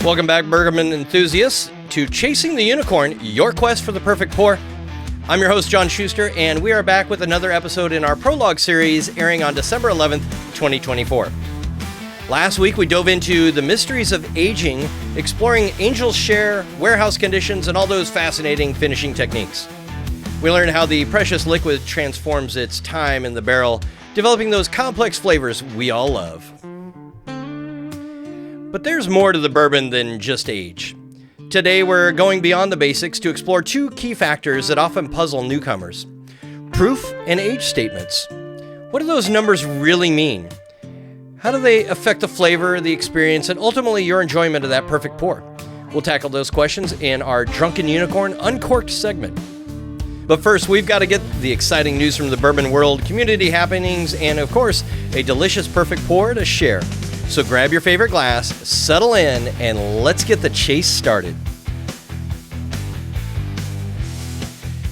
Welcome back, bourbon enthusiasts, to Chasing the Unicorn, your quest for the perfect pour. I'm your host, John Schuster, and we are back with another episode in our Prologue series airing on December 11th, 2024. Last week, we dove into the mysteries of aging, exploring angel's share, warehouse conditions, and all those fascinating finishing techniques. We learned how the precious liquid transforms its time in the barrel, developing those complex flavors we all love. But there's more to the bourbon than just age. Today, we're going beyond the basics to explore two key factors that often puzzle newcomers: proof and age statements. What do those numbers really mean? How do they affect the flavor, the experience, and ultimately your enjoyment of that perfect pour? We'll tackle those questions in our Drunken Unicorn Uncorked segment. But first, we've got to get the exciting news from the bourbon world, community happenings, and of course, a delicious perfect pour to share. So grab your favorite glass, settle in, and let's get the chase started.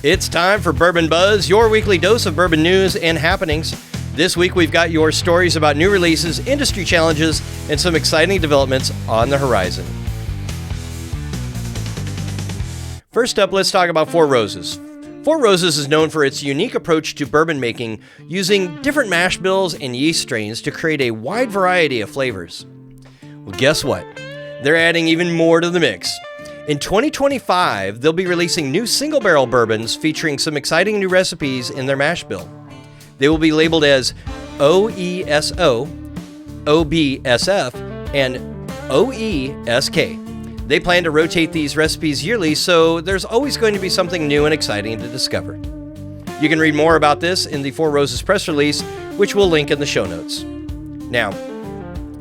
It's time for Bourbon Buzz, your weekly dose of bourbon news and happenings. This week we've got your stories about new releases, industry challenges, and some exciting developments on the horizon. First up, let's talk about Four Roses. Four Roses is known for its unique approach to bourbon making, using different mash bills and yeast strains to create a wide variety of flavors. Well, guess what? They're adding even more to the mix. In 2025, they'll be releasing new single barrel bourbons featuring some exciting new recipes in their mash bill. They will be labeled as OESO, OBSF, and OESK. They plan to rotate these recipes yearly, so there's always going to be something new and exciting to discover. You can read more about this in the Four Roses press release, which we'll link in the show notes. Now,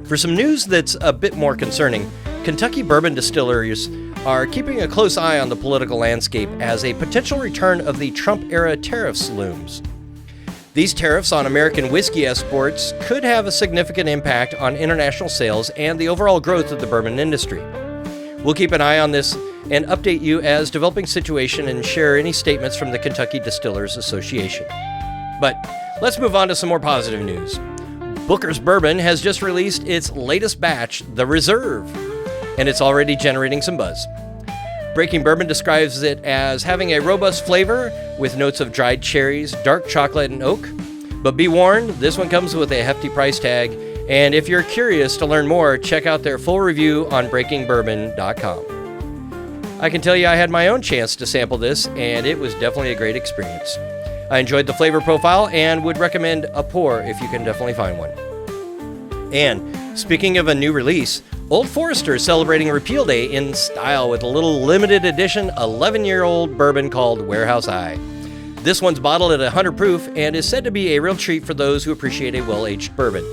for some news that's a bit more concerning, Kentucky bourbon distilleries are keeping a close eye on the political landscape as a potential return of the Trump-era tariffs looms. These tariffs on American whiskey exports could have a significant impact on international sales and the overall growth of the bourbon industry. We'll keep an eye on this and update you as developing situation and share any statements from the Kentucky Distillers Association. But let's move on to some more positive news. Booker's Bourbon has just released its latest batch, The Reserve, and it's already generating some buzz. Breaking Bourbon describes it as having a robust flavor with notes of dried cherries, dark chocolate, and oak. But be warned, this one comes with a hefty price tag, and if you're curious to learn more, check out their full review on breakingbourbon.com. I can tell you I had my own chance to sample this, and it was definitely a great experience. I enjoyed the flavor profile and would recommend a pour if you can definitely find one. And speaking of a new release, Old Forester is celebrating Repeal Day in style with a little limited edition 11-year-old bourbon called Warehouse Eye. This one's bottled at 100 proof and is said to be a real treat for those who appreciate a well-aged bourbon.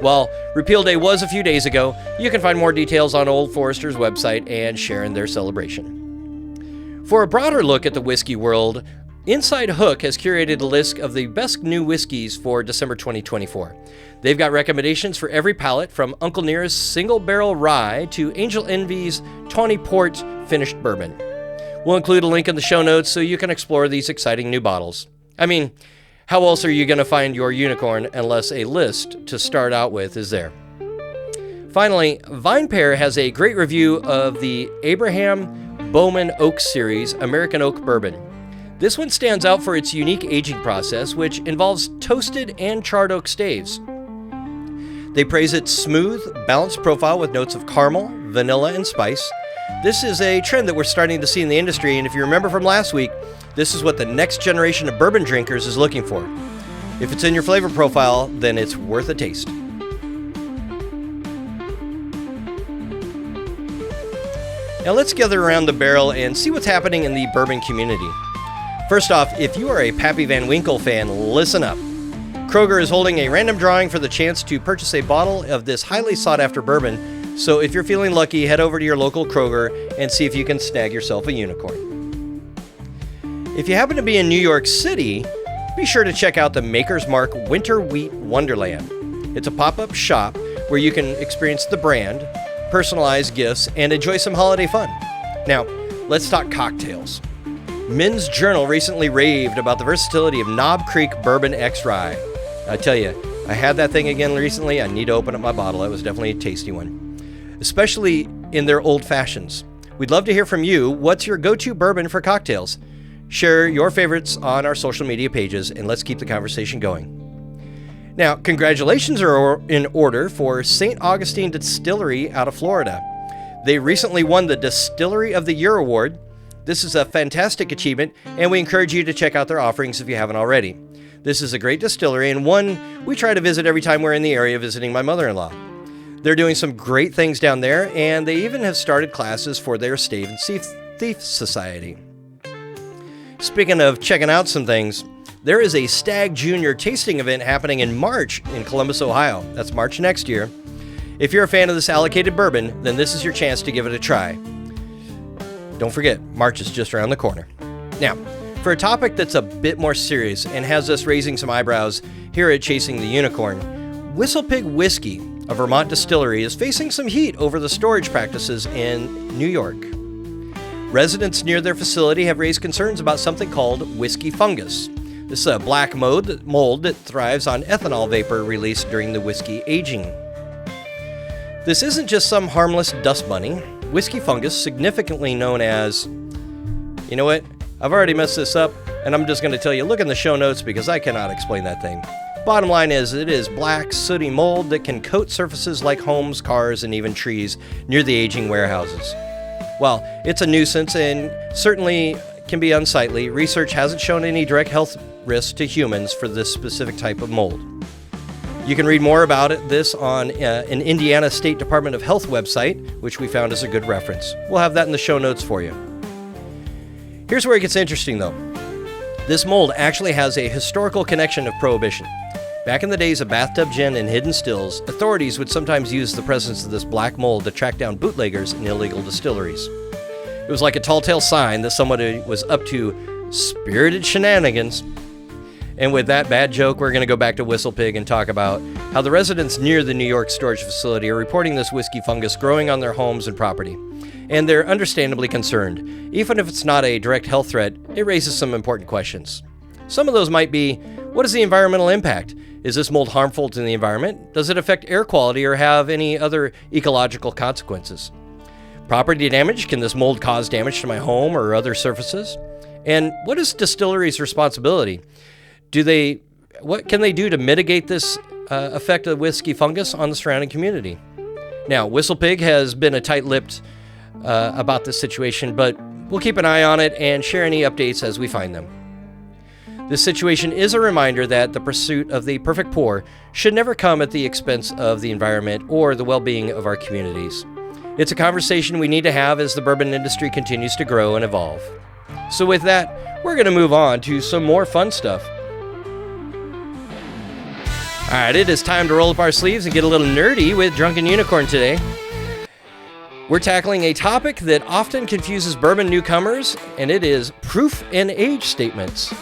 While Repeal Day was a few days ago, you can find more details on Old Forester's website and share in their celebration. For a broader look at the whiskey world, Inside Hook has curated a list of the best new whiskeys for December 2024. They've got recommendations for every palate, from Uncle Near's Single Barrel Rye to Angel Envy's Tawny Port Finished Bourbon. We'll include a link in the show notes so you can explore these exciting new bottles. I mean, how else are you going to find your unicorn unless a list to start out with is there? Finally, VinePair has a great review of the Abraham Bowman Oak Series American Oak Bourbon. This one stands out for its unique aging process, which involves toasted and charred oak staves. They praise its smooth, balanced profile with notes of caramel, vanilla, and spice. This is a trend that we're starting to see in the industry, and if you remember from last week, this is what the next generation of bourbon drinkers is looking for. If it's in your flavor profile, then it's worth a taste. Now let's gather around the barrel and see what's happening in the bourbon community. First off, if you are a Pappy Van Winkle fan, listen up. Kroger is holding a random drawing for the chance to purchase a bottle of this highly sought-after bourbon, so if you're feeling lucky, head over to your local Kroger and see if you can snag yourself a unicorn. If you happen to be in New York City, be sure to check out the Maker's Mark Winter Wheat Wonderland. It's a pop-up shop where you can experience the brand, personalize gifts, and enjoy some holiday fun. Now, let's talk cocktails. Men's Journal recently raved about the versatility of Knob Creek Bourbon X Rye. I tell you, I had that thing again recently. I need to open up my bottle. It was definitely a tasty one. Especially in their old fashions. We'd love to hear from you. What's your go-to bourbon for cocktails? Share your favorites on our social media pages, and let's keep the conversation going. Now, congratulations are in order for St. Augustine Distillery out of Florida. They recently won the Distillery of the Year Award. This is a fantastic achievement, and we encourage you to check out their offerings if you haven't already. This is a great distillery, and one we try to visit every time we're in the area visiting my mother-in-law. They're doing some great things down there, and they even have started classes for their Stave and Thief Society. Speaking of checking out some things, there is a Stag Junior tasting event happening in March in Columbus, Ohio. That's March next year. If you're a fan of this allocated bourbon, then this is your chance to give it a try. Don't forget, March is just around the corner. Now, for a topic that's a bit more serious and has us raising some eyebrows here at Chasing the Unicorn, Whistlepig Whiskey, a Vermont distillery, is facing some heat over the storage practices in New York. Residents near their facility have raised concerns about something called whiskey fungus. This is a black mold that thrives on ethanol vapor released during the whiskey aging. This isn't just some harmless dust bunny. Whiskey fungus, significantly known as... You know what? I've already messed this up, and I'm just going to tell you, look in the show notes because I cannot explain that thing. Bottom line is, it is black, sooty mold that can coat surfaces like homes, cars, and even trees near the aging warehouses. While it's a nuisance and certainly can be unsightly, research hasn't shown any direct health risks to humans for this specific type of mold. You can read more about this on an Indiana State Department of Health website, which we found is a good reference. We'll have that in the show notes for you. Here's where it gets interesting, though. This mold actually has a historical connection of Prohibition. Back in the days of bathtub gin and hidden stills, authorities would sometimes use the presence of this black mold to track down bootleggers and illegal distilleries. It was like a tall tale sign that somebody was up to spirited shenanigans. And with that bad joke, we're going to go back to Whistlepig and talk about how the residents near the New York storage facility are reporting this whiskey fungus growing on their homes and property. And they're understandably concerned. Even if it's not a direct health threat, it raises some important questions. Some of those might be, what is the environmental impact? Is this mold harmful to the environment? Does it affect air quality or have any other ecological consequences? Property damage, can this mold cause damage to my home or other surfaces? And what is distillery's responsibility? What can they do to mitigate this effect of whiskey fungus on the surrounding community? Now, Whistlepig has been a tight-lipped about this situation, but we'll keep an eye on it and share any updates as we find them. This situation is a reminder that the pursuit of the perfect pour should never come at the expense of the environment or the well-being of our communities. It's a conversation we need to have as the bourbon industry continues to grow and evolve. So with that, we're going to move on to some more fun stuff. All right, it is time to roll up our sleeves and get a little nerdy with Drunken Unicorn today. We're tackling a topic that often confuses bourbon newcomers, and it is proof and age statements.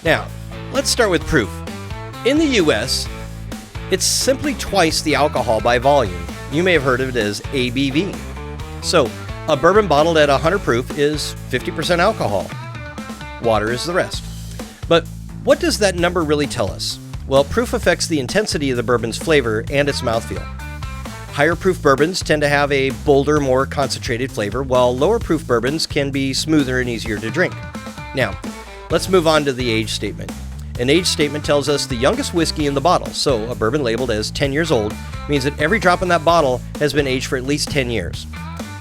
Now, let's start with proof. In the US, it's simply twice the alcohol by volume. You may have heard of it as ABV. So, a bourbon bottled at 100 proof is 50% alcohol. Water is the rest. But what does that number really tell us? Well, proof affects the intensity of the bourbon's flavor and its mouthfeel. Higher proof bourbons tend to have a bolder, more concentrated flavor, while lower proof bourbons can be smoother and easier to drink. Now, let's move on to the age statement. An age statement tells us the youngest whiskey in the bottle, so a bourbon labeled as 10 years old means that every drop in that bottle has been aged for at least 10 years.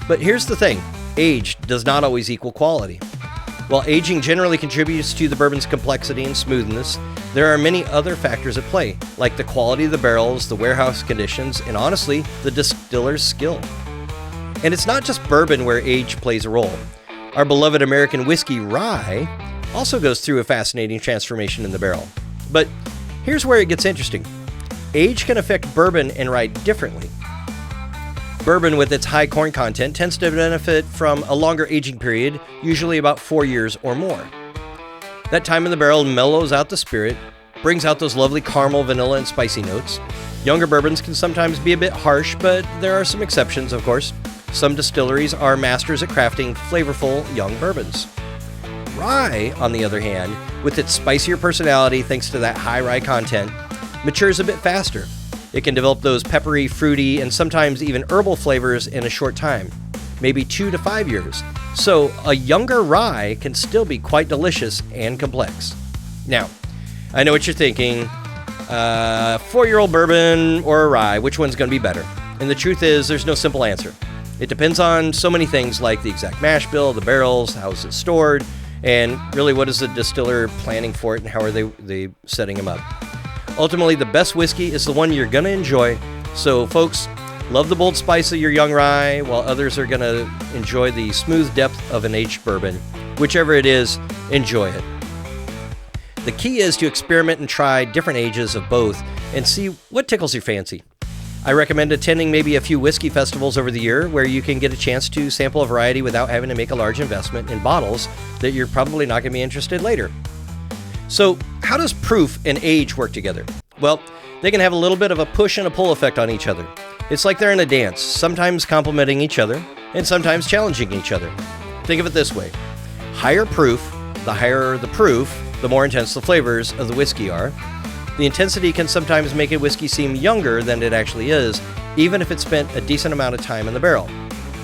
But here's the thing, age does not always equal quality. While aging generally contributes to the bourbon's complexity and smoothness, there are many other factors at play, like the quality of the barrels, the warehouse conditions, and honestly, the distiller's skill. And it's not just bourbon where age plays a role. Our beloved American whiskey, rye, also goes through a fascinating transformation in the barrel. But here's where it gets interesting. Age can affect bourbon and rye differently. Bourbon, with its high corn content, tends to benefit from a longer aging period, usually about 4 years or more. That time in the barrel mellows out the spirit, brings out those lovely caramel, vanilla, and spicy notes. Younger bourbons can sometimes be a bit harsh, but there are some exceptions, of course. Some distilleries are masters at crafting flavorful young bourbons. Rye, on the other hand, with its spicier personality thanks to that high rye content, matures a bit faster. It can develop those peppery, fruity, and sometimes even herbal flavors in a short time, maybe 2 to 5 years. So a younger rye can still be quite delicious and complex. Now, I know what you're thinking. 4-year-old bourbon or a rye, which one's going to be better? And the truth is, there's no simple answer. It depends on so many things like the exact mash bill, the barrels, how is it stored, and really what is the distiller planning for it and how are they setting them up. Ultimately, the best whiskey is the one you're going to enjoy. So folks, love the bold spice of your young rye, while others are going to enjoy the smooth depth of an aged bourbon. Whichever it is, enjoy it. The key is to experiment and try different ages of both and see what tickles your fancy. I recommend attending maybe a few whiskey festivals over the year where you can get a chance to sample a variety without having to make a large investment in bottles that you're probably not going to be interested later. So, how does proof and age work together? Well, they can have a little bit of a push and a pull effect on each other. It's like they're in a dance, sometimes complementing each other and sometimes challenging each other. Think of it this way. Higher proof, the higher the proof, the more intense the flavors of the whiskey are. The intensity can sometimes make a whiskey seem younger than it actually is, even if it spent a decent amount of time in the barrel.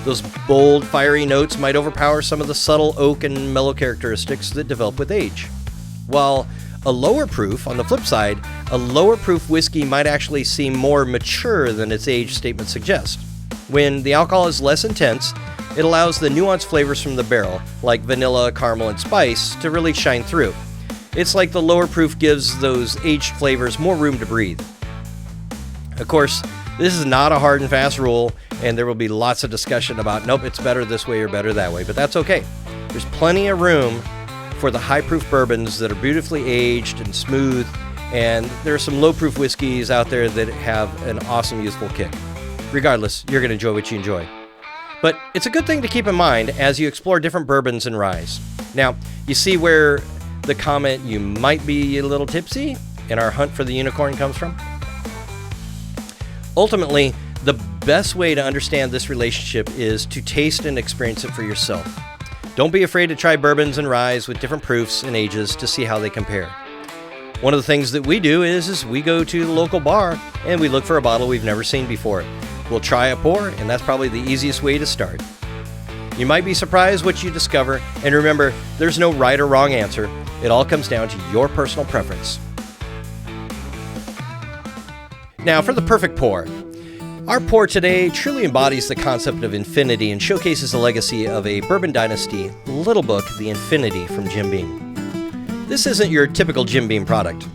Those bold, fiery notes might overpower some of the subtle oak and mellow characteristics that develop with age. While a lower proof, on the flip side, a lower proof whiskey might actually seem more mature than its age statement suggests. When the alcohol is less intense, it allows the nuanced flavors from the barrel, like vanilla, caramel, and spice, to really shine through. It's like the lower proof gives those aged flavors more room to breathe. Of course, this is not a hard and fast rule, and there will be lots of discussion about, nope, it's better this way or better that way, but that's okay. There's plenty of room for the high proof bourbons that are beautifully aged and smooth, and there are some low proof whiskeys out there that have an awesome youthful kick. Regardless, you're going to enjoy what you enjoy. But it's a good thing to keep in mind as you explore different bourbons and ryes. Now, you see where the comment, "you might be a little tipsy," in our hunt for the unicorn comes from? Ultimately, the best way to understand this relationship is to taste and experience it for yourself. Don't be afraid to try bourbons and ryes with different proofs and ages to see how they compare. One of the things that we do is we go to the local bar and we look for a bottle we've never seen before. We'll try a pour, and that's probably the easiest way to start. You might be surprised what you discover, and remember, there's no right or wrong answer. It all comes down to your personal preference. Now, for the perfect pour. Our pour today truly embodies the concept of infinity and showcases the legacy of a bourbon dynasty, Little Book, the Infinity from Jim Beam. This isn't your typical Jim Beam product.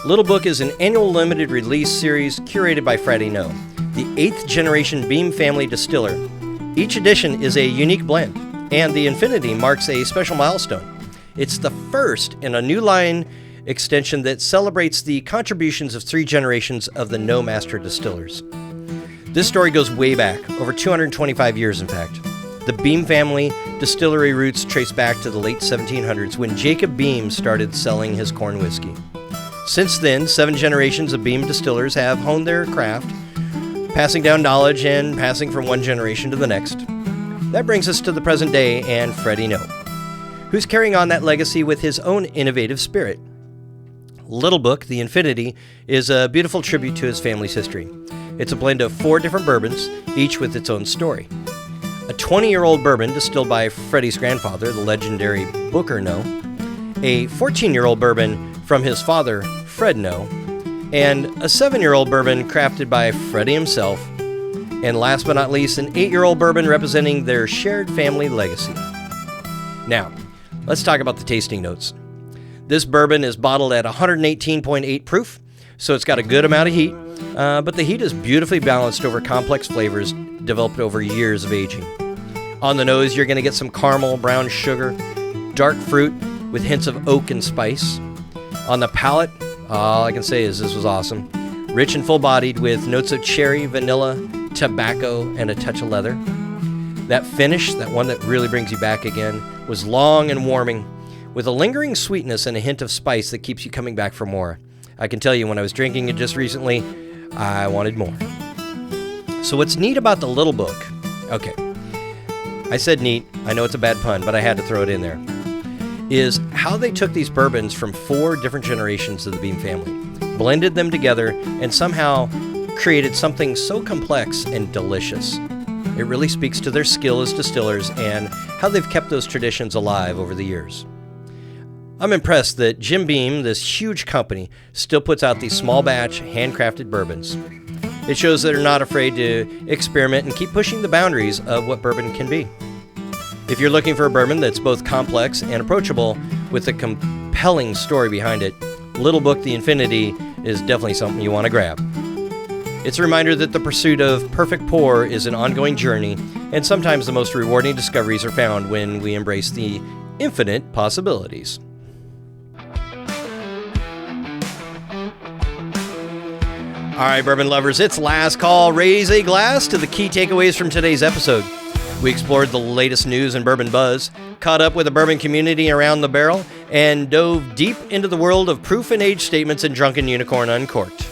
Little Book is an annual limited release series curated by Freddie No, the 8th generation Beam family distiller. Each edition is a unique blend, and the Infinity marks a special milestone. It's the first in a new line extension that celebrates the contributions of 3 generations of the No master distillers. This story goes way back, over 225 years in fact. The Beam family distillery roots trace back to the late 1700s when Jacob Beam started selling his corn whiskey. Since then, 7 generations of Beam distillers have honed their craft, passing down knowledge and passing from one generation to the next. That brings us to the present day and Freddie No, who's carrying on that legacy with his own innovative spirit. Little Book, the Infinity, is a beautiful tribute to his family's history. It's a blend of 4 different bourbons, each with its own story. A 20-year-old bourbon distilled by Freddie's grandfather, the legendary Booker No, a 14-year-old bourbon from his father, Fred No, and a 7-year-old bourbon crafted by Freddie himself, and last but not least, an 8-year-old bourbon representing their shared family legacy. Now, let's talk about the tasting notes. This bourbon is bottled at 118.8 proof, so it's got a good amount of heat, but the heat is beautifully balanced over complex flavors developed over years of aging. On the nose, you're going to get some caramel, brown sugar, dark fruit with hints of oak and spice. On the palate, all I can say is this was awesome. Rich and full-bodied with notes of cherry, vanilla, tobacco, and a touch of leather. That finish, that one that really brings you back again, was long and warming, with a lingering sweetness and a hint of spice that keeps you coming back for more. I can tell you, when I was drinking it just recently, I wanted more. So what's neat about the Little Book? Okay, I said neat. I know it's a bad pun, but I had to throw it in there. Is how they took these bourbons from 4 different generations of the Beam family, blended them together, and somehow created something so complex and delicious. It really speaks to their skill as distillers and how they've kept those traditions alive over the years. I'm impressed that Jim Beam, this huge company, still puts out these small batch, handcrafted bourbons. It shows that they're not afraid to experiment and keep pushing the boundaries of what bourbon can be. If you're looking for a bourbon that's both complex and approachable with a compelling story behind it, Little Book The Infinity is definitely something you want to grab. It's a reminder that the pursuit of perfect pour is an ongoing journey, and sometimes the most rewarding discoveries are found when we embrace the infinite possibilities. All right, bourbon lovers, it's last call. Raise a glass to the key takeaways from today's episode. We explored the latest news in Bourbon Buzz, caught up with the bourbon community around the barrel, and dove deep into the world of proof and age statements in Drunken Unicorn Uncorked.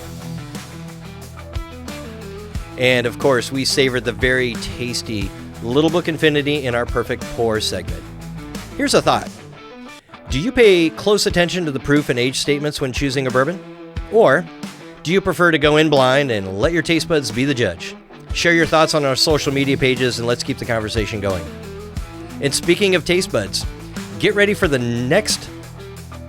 And of course, we savored the very tasty Little Book Infinity in our Perfect Pour segment. Here's a thought. Do you pay close attention to the proof and age statements when choosing a bourbon? Or do you prefer to go in blind and let your taste buds be the judge? Share your thoughts on our social media pages and let's keep the conversation going. And speaking of taste buds, get ready for the next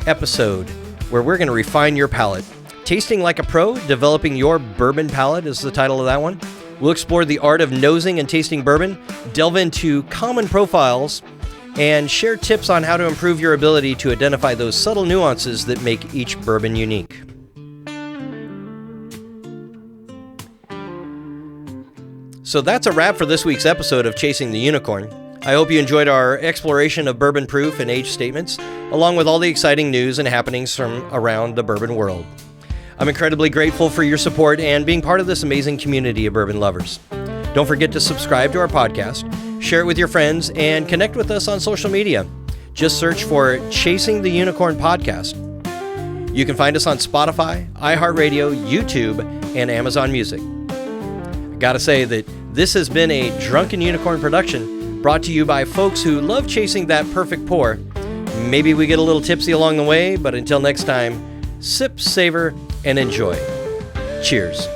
episode where we're going to refine your palate. Tasting Like a Pro, Developing Your Bourbon Palate is the title of that one. We'll explore the art of nosing and tasting bourbon, delve into common profiles, and share tips on how to improve your ability to identify those subtle nuances that make each bourbon unique. So that's a wrap for this week's episode of Chasing the Unicorn. I hope you enjoyed our exploration of bourbon proof and age statements, along with all the exciting news and happenings from around the bourbon world. I'm incredibly grateful for your support and being part of this amazing community of bourbon lovers. Don't forget to subscribe to our podcast, share it with your friends, and connect with us on social media. Just search for Chasing the Unicorn Podcast. You can find us on Spotify, iHeartRadio, YouTube, and Amazon Music. I gotta say that this has been a Drunken Unicorn production brought to you by folks who love chasing that perfect pour. Maybe we get a little tipsy along the way, but until next time, sip, savor, and enjoy. Cheers.